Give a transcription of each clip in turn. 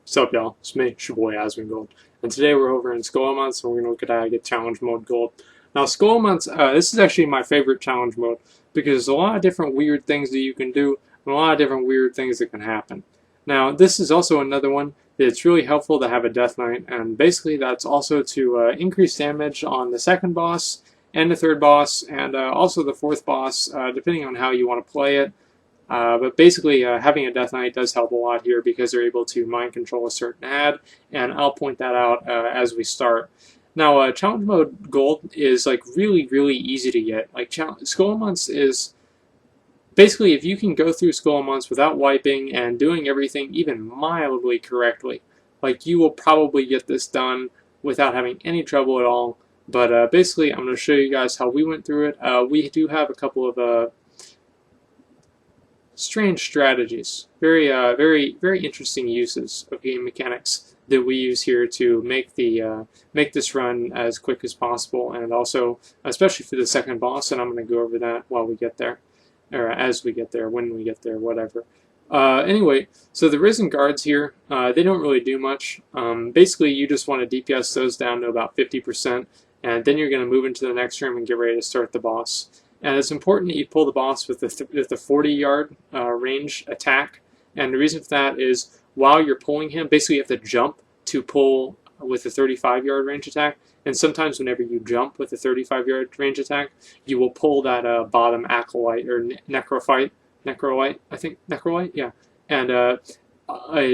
What's up, y'all? It's me, it's your boy Asmongold. And today we're over in Scholomance, and we're going to look at how to get challenge mode gold. Now, Scholomance, this is actually my favorite challenge mode because there's a lot of different weird things that you can do and a lot of different weird things that can happen. Now, this is also another one that's really helpful to have a Death Knight, and basically that's also to increase damage on the second boss and the third boss and also the fourth boss, depending on how you want to play it. But basically, having a Death Knight does help a lot here because they're able to mind control a certain ad, and I'll point that out as we start. Now, challenge mode gold is like really easy to get. Like Scholomance is basically if you can go through Scholomance without wiping and doing everything even mildly correctly, like you will probably get this done without having any trouble at all. But basically, I'm going to show you guys how we went through it. We do have a couple of strange strategies, very interesting uses of game mechanics that we use here to make this run as quick as possible, and also especially for the second boss. And I'm going to go over that while we get there, or as we get there, when we get there, whatever. Anyway, so the Risen Guards here, they don't really do much. Basically, you just want to DPS those down to about 50%, and then you're going to move into the next room and get ready to start the boss. And it's important that you pull the boss with the 40-yard range attack. And the reason for that is while you're pulling him, basically you have to jump to pull with a 35-yard range attack. And sometimes whenever you jump with a 35-yard range attack, you will pull that bottom acolyte or necrolyte, yeah. And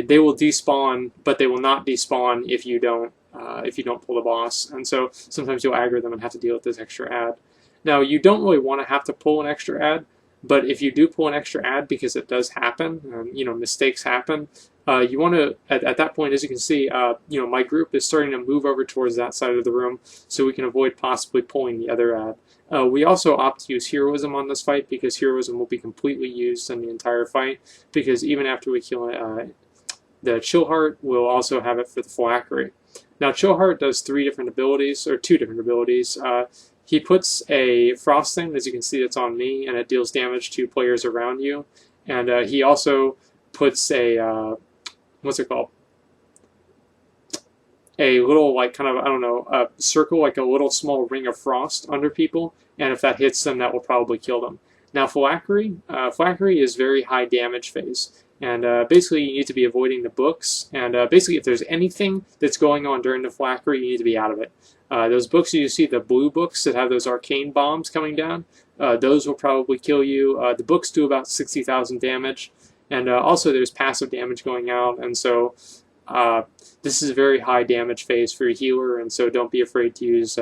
they will despawn, but they will not despawn if you don't pull the boss. And so sometimes you'll aggro them and have to deal with this extra ad. Now, you don't really want to have to pull an extra ad, but if you do pull an extra ad, because it does happen, mistakes happen, you want to, at that point, as you can see, my group is starting to move over towards that side of the room, so we can avoid possibly pulling the other ad. We also opt to use heroism on this fight, because heroism will be completely used in the entire fight, because even after we kill the Chillheart, we'll also have it for the Phylactery. Now, Chillheart does two different abilities. He puts a frosting, as you can see, it's on me, and it deals damage to players around you. And he also puts a, what's it called? A little, like, kind of, I don't know, a circle, like a little small ring of frost under people. And if that hits them, that will probably kill them. Now, Phylactery is very high damage phase. And basically, you need to be avoiding the books. And basically, if there's anything that's going on during the Phylactery, you need to be out of it. Those books you see, the blue books that have those arcane bombs coming down, those will probably kill you. The books do about 60,000 damage. And also, there's passive damage going out. And so, this is a very high damage phase for a healer. And so, don't be afraid to use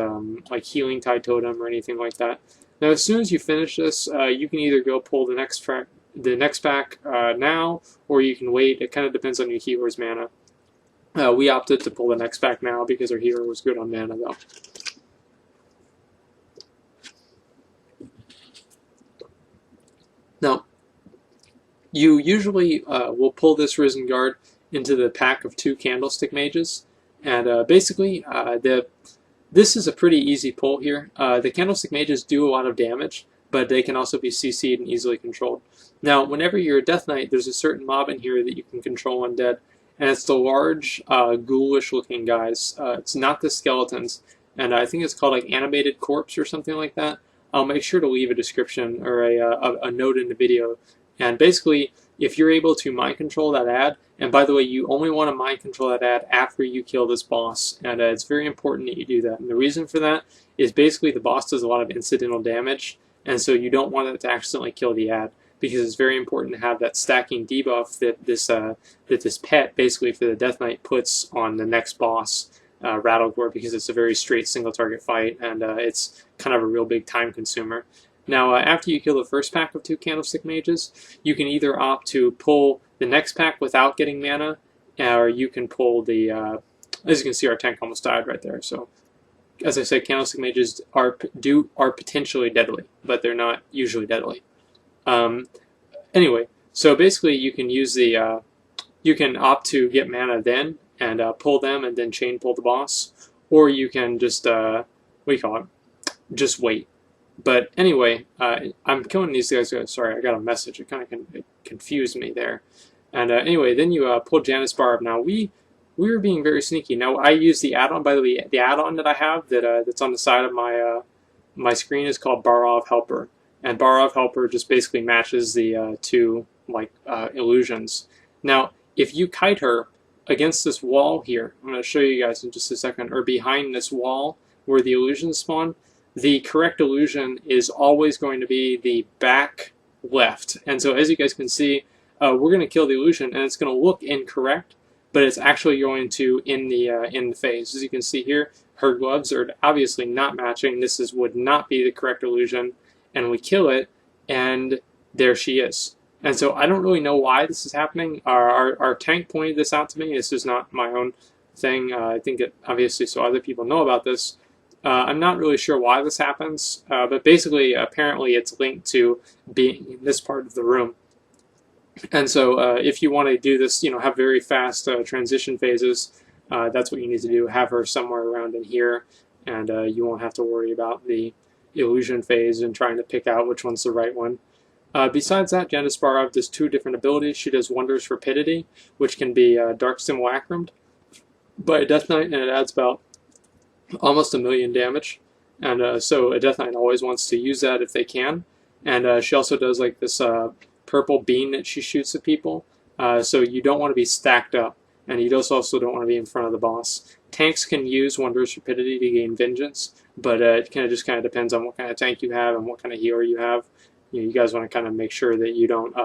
like Healing Tide Totem or anything like that. Now, as soon as you finish this, you can either go pull the next pack now, or you can wait. It kind of depends on your healer's mana. We opted to pull the next pack now because our healer was good on mana, though. Now, you usually will pull this Risen Guard into the pack of 2 Candlestick Mages, and basically, this is a pretty easy pull here. The Candlestick Mages do a lot of damage, but they can also be CC'd and easily controlled. Now, whenever you're a Death Knight, there's a certain mob in here that you can control undead, and it's the large, ghoulish-looking guys. It's not the skeletons, and I think it's called like Animated Corpse or something like that. I'll make sure to leave a description or a note in the video. And basically, if you're able to mind control that ad, and by the way, you only want to mind control that ad after you kill this boss, and it's very important that you do that. And the reason for that is basically the boss does a lot of incidental damage, and so you don't want it to accidentally kill the ad, because it's very important to have that stacking debuff that this pet, basically for the Death Knight, puts on the next boss, Rattlegore, because it's a very straight single target fight, and it's kind of a real big time consumer. Now, after you kill the first pack of 2 Candlestick Mages, you can either opt to pull the next pack without getting mana, or you can pull the, as you can see, our tank almost died right there. So, as I said, Candlestick Mages are potentially deadly, but they're not usually deadly. Anyway, so basically you can use the, you can opt to get mana then, and pull them and then chain pull the boss, or you can just, just wait. But anyway, I'm killing these guys. Sorry, I got a message. It kind of confused me there. And anyway, then you pull Janus Barb. Now we were being very sneaky. Now I use the add-on. By the way, the add-on that I have that's on the side of my screen is called Barov Helper, and Barov Helper just basically matches the two illusions. Now, if you kite her against this wall here, I'm going to show you guys in just a second, or behind this wall where the illusions spawn, the correct illusion is always going to be the back left. And so as you guys can see, we're going to kill the illusion, and it's going to look incorrect, but it's actually going to in the phase. As you can see here, her gloves are obviously not matching. This would not be the correct illusion, and we kill it, and there she is. And so I don't really know why this is happening. Our tank pointed this out to me. This is not my own thing. I think it obviously so other people know about this. I'm not really sure why this happens, but basically, apparently, it's linked to being in this part of the room. And so, if you want to do this, have very fast transition phases, that's what you need to do. Have her somewhere around in here, and you won't have to worry about the illusion phase and trying to pick out which one's the right one. Besides that, Janus Barov does two different abilities. She does Wondrous Rapidity, which can be Dark Simulacrum by a Death Knight, and it adds about almost 1,000,000 damage. And so a Death Knight always wants to use that if they can. And she also does like this purple beam that she shoots at people. So you don't want to be stacked up, and you also don't want to be in front of the boss. Tanks can use Wondrous Rapidity to gain Vengeance, but it just kind of depends on what kind of tank you have and what kind of healer you have. You guys want to kind of make sure that you don't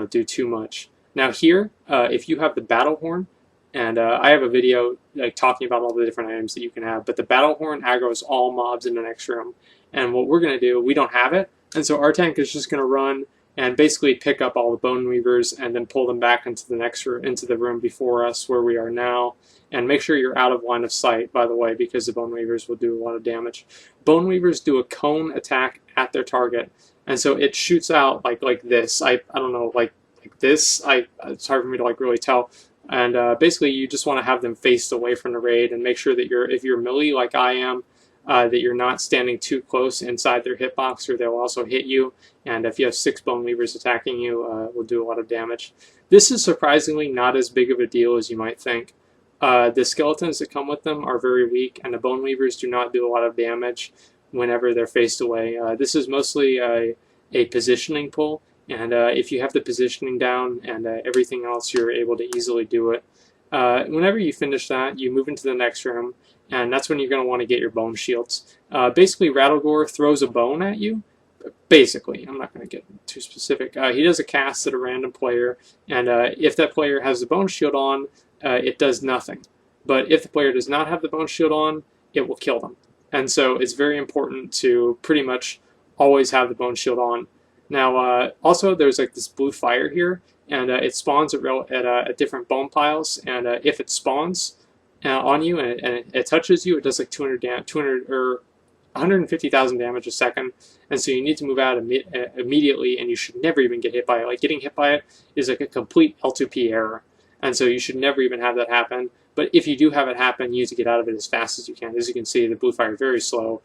do too much. Now here, if you have the Battle Horn, and I have a video talking about all the different items that you can have, but the Battle Horn aggroes all mobs in the next room. And what we're going to do, we don't have it, and so our tank is just going to run and basically pick up all the Bone Weavers and then pull them back into the room before us where we are now. And make sure you're out of line of sight, by the way, because the Bone Weavers will do a lot of damage. Bone Weavers do a cone attack at their target, and so it shoots out like this. I don't know, like this. It's hard for me to really tell. And basically, you just want to have them faced away from the raid and make sure that if you're melee like I am, that you're not standing too close inside their hitbox, or they'll also hit you. And if you have 6 Bone Weavers attacking you, will do a lot of damage. This is surprisingly not as big of a deal as you might think. The skeletons that come with them are very weak, and the Bone Weavers do not do a lot of damage whenever they're faced away. This is mostly a positioning pull, and if you have the positioning down and everything else, you're able to easily do it. Whenever you finish that, you move into the next room, and that's when you're going to want to get your bone shields. Basically, Rattlegore throws a bone at you. Basically, I'm not going to get too specific. He does a cast at a random player, and if that player has the bone shield on, it does nothing. But if the player does not have the bone shield on, it will kill them. And so it's very important to pretty much always have the bone shield on. Now, also, there's this blue fire here, and it spawns at different bone piles. And if it spawns on you and it touches you, it does 200 or 150,000 damage a second. And so you need to move out immediately, and you should never even get hit by it. Getting hit by it is a complete L2P error. And so you should never even have that happen. But if you do have it happen, you need to get out of it as fast as you can. As you can see, the blue fire is very slow.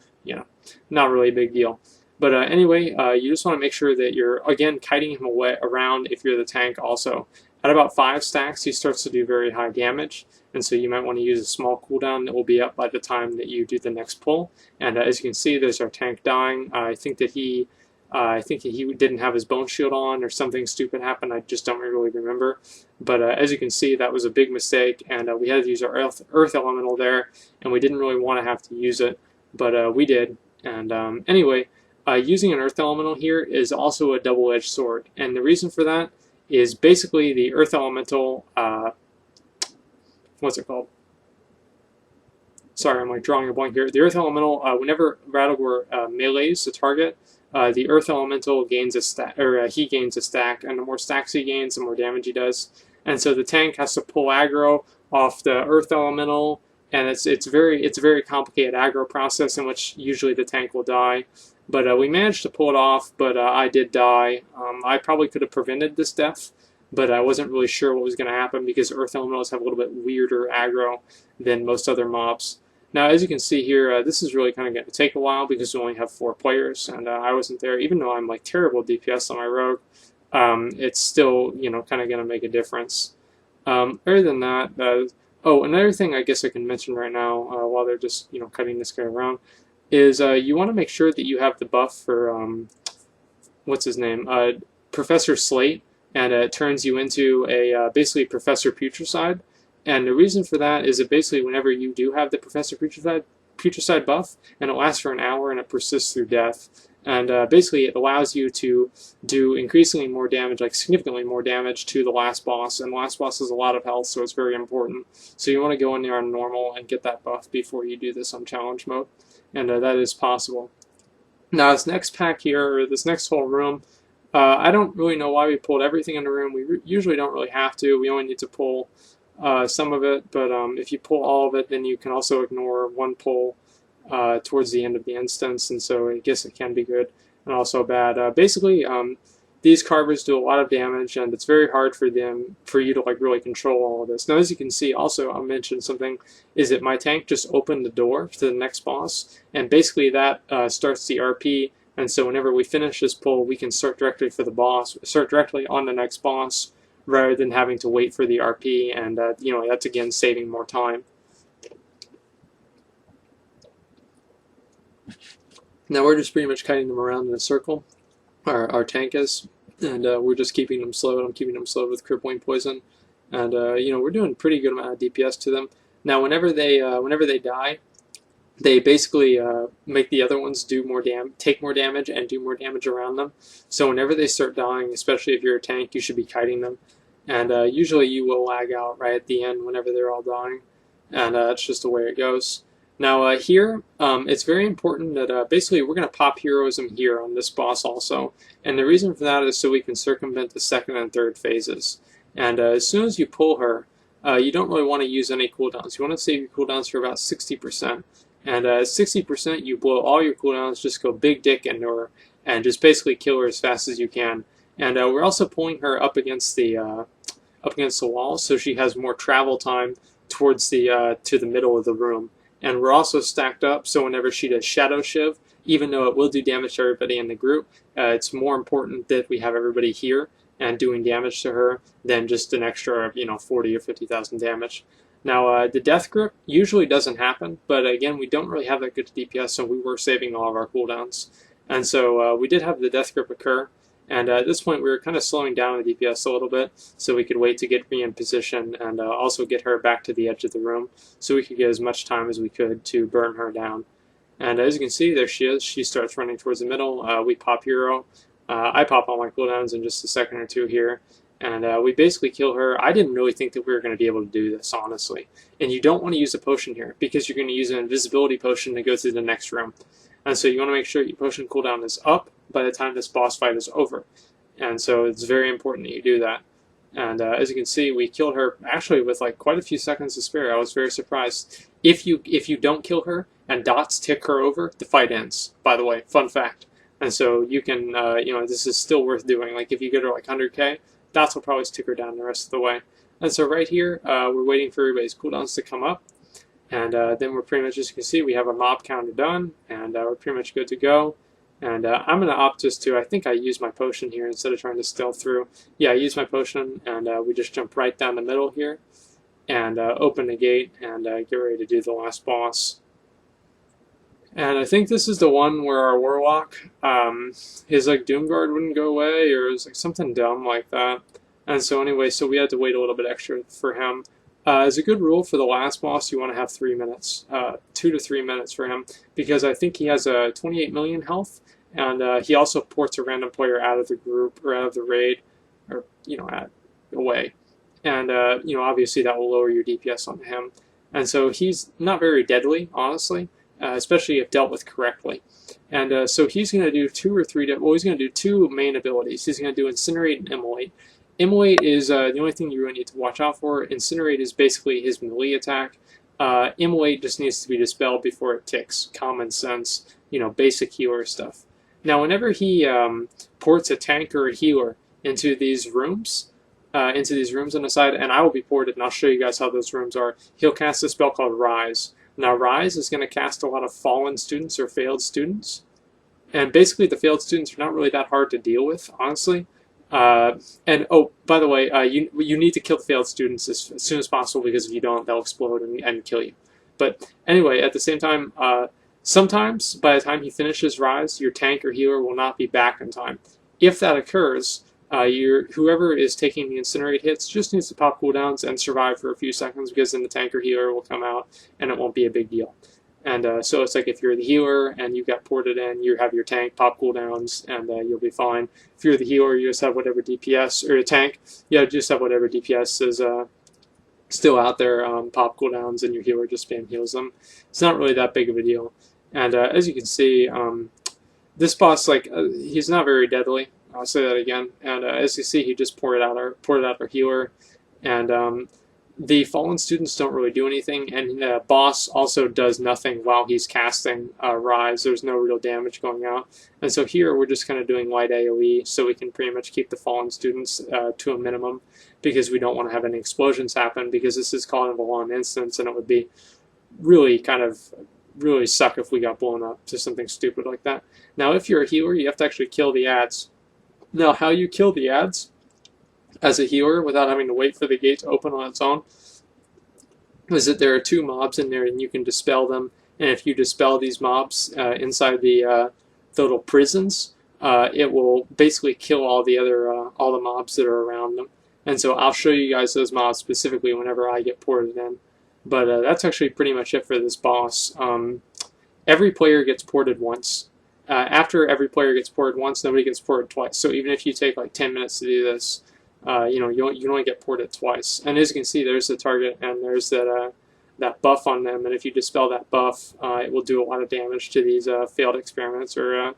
Not really a big deal. But anyway, you just want to make sure that you're, again, kiting him away around if you're the tank also. At about 5 stacks, he starts to do very high damage. And so you might want to use a small cooldown that will be up by the time that you do the next pull. And as you can see, there's our tank dying. I think that he didn't have his bone shield on, or something stupid happened. I just don't really remember. But as you can see, that was a big mistake, and we had to use our earth elemental there, and we didn't really want to have to use it, but we did. And anyway, using an earth elemental here is also a double-edged sword, and the reason for that is basically the earth elemental. What's it called? Sorry, I'm drawing a blank here. The earth elemental, whenever Rattlegore melees the target, the earth elemental gains a stack, or he gains a stack, and the more stacks he gains, the more damage he does. And so the tank has to pull aggro off the earth elemental, and it's a very complicated aggro process in which usually the tank will die. But we managed to pull it off, but I did die. I probably could have prevented this death, but I wasn't really sure what was going to happen because earth elementals have a little bit weirder aggro than most other mobs. Now, as you can see here, this is really kind of going to take a while because we only have 4 players, and I wasn't there, even though I'm terrible DPS on my rogue. it's still, kind of going to make a difference. Other than that, oh, another thing I guess I can mention right now, while they're just, cutting this guy around, is you want to make sure that you have the buff for, what's his name, Professor Slate, and it turns you into a basically Professor Putricide. And the reason for that is that basically whenever you do have the Professor Putricide buff, and it lasts for an hour and it persists through death, and basically it allows you to do increasingly more damage, like significantly more damage to the last boss, and the last boss has a lot of health, so it's very important. So you want to go in there on normal and get that buff before you do this on challenge mode, and that is possible. Now this next pack here, or this next whole room, I don't really know why we pulled everything in the room. We usually don't really have to. We only need to pull some of it, but if you pull all of it, then you can also ignore one pull towards the end of the instance, and so I guess it can be good and also bad. Basically, these carvers do a lot of damage, and it's very hard for you to like really control all of this. Now, as you can see, also I'll mention something is that my tank just opened the door to the next boss, and basically that starts the RP. And so whenever we finish this pull, we can start directly for the boss, start directly on the next boss, rather than having to wait for the RP, and that's again saving more time. Now we're just pretty much cutting them around in a circle, our tank is, and we're just keeping them slowed. I'm keeping them slowed with crippling poison, and we're doing a pretty good amount of DPS to them. Now whenever they die, they basically make the other ones do more take more damage and do more damage around them. So whenever they start dying, especially if you're a tank, you should be kiting them. And usually you will lag out right at the end whenever they're all dying. And it's just the way it goes. Now here, it's very important that basically we're going to pop heroism here on this boss also. And the reason for that is so we can circumvent the second and third phases. And as soon as you pull her, you don't really want to use any cooldowns. You want to save your cooldowns for about 60%. And 60%, you blow all your cooldowns, just go big dick into her, and just basically kill her as fast as you can. And we're also pulling her up against the wall, so she has more travel time towards the to the middle of the room. And we're also stacked up, so whenever she does Shadow Shiv, even though it will do damage to everybody in the group, it's more important that we have everybody here and doing damage to her than just an extra 40 or 50,000 damage. Now, the Death Grip usually doesn't happen, but again, we don't really have that good DPS, so we were saving all of our cooldowns. And so we did have the Death Grip occur, and at this point we were kind of slowing down the DPS a little bit, so we could wait to get me in position and also get her back to the edge of the room, so we could get as much time as we could to burn her down. And as you can see, there she is. She starts running towards the middle. We pop hero. I pop all my cooldowns in just a second or two here. And we basically kill her. I didn't really think that we were going to be able to do this, honestly. And you don't want to use a potion here, because you're going to use an invisibility potion to go through the next room. And so you want to make sure your potion cooldown is up by the time this boss fight is over. And so it's very important that you do that. And as you can see, we killed her actually with like quite a few seconds to spare. I was very surprised. If you don't kill her and dots tick her over, the fight ends, by the way. Fun fact. And so you can, this is still worth doing. Like if you get her like 100k, dots will probably stick her down the rest of the way. And so right here, we're waiting for everybody's cooldowns to come up. And then we're pretty much, as you can see, we have a mob counter done. And we're pretty much good to go. And I'm going to opt just to, I think I use my potion here instead of trying to stealth through. Yeah, I use my potion, and we just jump right down the middle here. And open the gate and get ready to do the last boss. And I think this is the one where our Warlock, his like Doomguard wouldn't go away, or it was like something dumb like that. And so anyway, so we had to wait a little bit extra for him. As a good rule for the last boss, you want to have 3 minutes, 2 to 3 minutes for him, because I think he has a 28 million health, and he also ports a random player out of the group or out of the raid, or away. And obviously that will lower your DPS on him. And so he's not very deadly, honestly. Especially if dealt with correctly. And so he's going to do he's going to do 2 main abilities. He's going to do Incinerate and Immolate. Immolate is the only thing you really need to watch out for. Incinerate is basically his melee attack. Immolate just needs to be dispelled before it ticks. Common sense, basic healer stuff. Now, whenever he ports a tank or a healer into these rooms on the side, and I will be ported, and I'll show you guys how those rooms are, he'll cast a spell called Rise. Now, Rise is going to cast a lot of fallen students or failed students. And basically, the failed students are not really that hard to deal with, honestly. And oh, by the way, you need to kill the failed students as soon as possible, because if you don't, they'll explode and kill you. But anyway, at the same time, sometimes by the time he finishes Rise, your tank or healer will not be back in time. If that occurs, whoever is taking the incinerate hits just needs to pop cooldowns and survive for a few seconds, because then the tank or healer will come out and it won't be a big deal. And so it's like if you're the healer and you got ported in, you have your tank pop cooldowns and you'll be fine. If you're the healer, you just have whatever DPS, or a tank, yeah, just have whatever DPS is still out there, pop cooldowns, and your healer just spam heals them. It's not really that big of a deal. And as you can see, this boss, like, he's not very deadly. I'll say that again. And as you see, he just poured out our healer, and the fallen students don't really do anything, and the boss also does nothing while he's casting Rise. There's no real damage going out. And so here we're just kind of doing light AoE, so we can pretty much keep the fallen students to a minimum, because we don't want to have any explosions happen, because this is calling a long instance, and it would be really really suck if we got blown up to something stupid like that. Now, if you're a healer, you have to actually kill the ads. Now, how you kill the ads as a healer without having to wait for the gate to open on its own is that there are 2 mobs in there, and you can dispel them. And if you dispel these mobs inside the little prisons, it will basically kill all the mobs that are around them. And so I'll show you guys those mobs specifically whenever I get ported in. But that's actually pretty much it for this boss. Every player gets ported once. After every player gets ported once, nobody gets ported twice. So even if you take like 10 minutes to do this, you only get ported twice. And as you can see, there's the target, and there's that buff on them. And if you dispel that buff, it will do a lot of damage to these failed experiments, or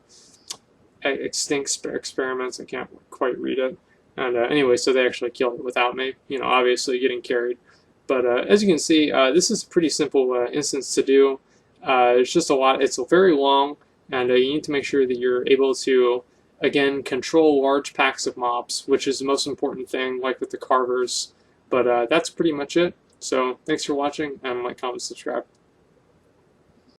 extinct experiments. I can't quite read it. And anyway, so they actually killed it without me, obviously getting carried. But as you can see, this is a pretty simple instance to do. It's just a lot. It's very long, and you need to make sure that you're able to, again, control large packs of mobs, which is the most important thing, like with the carvers. But that's pretty much it. So thanks for watching, and like, comment, subscribe.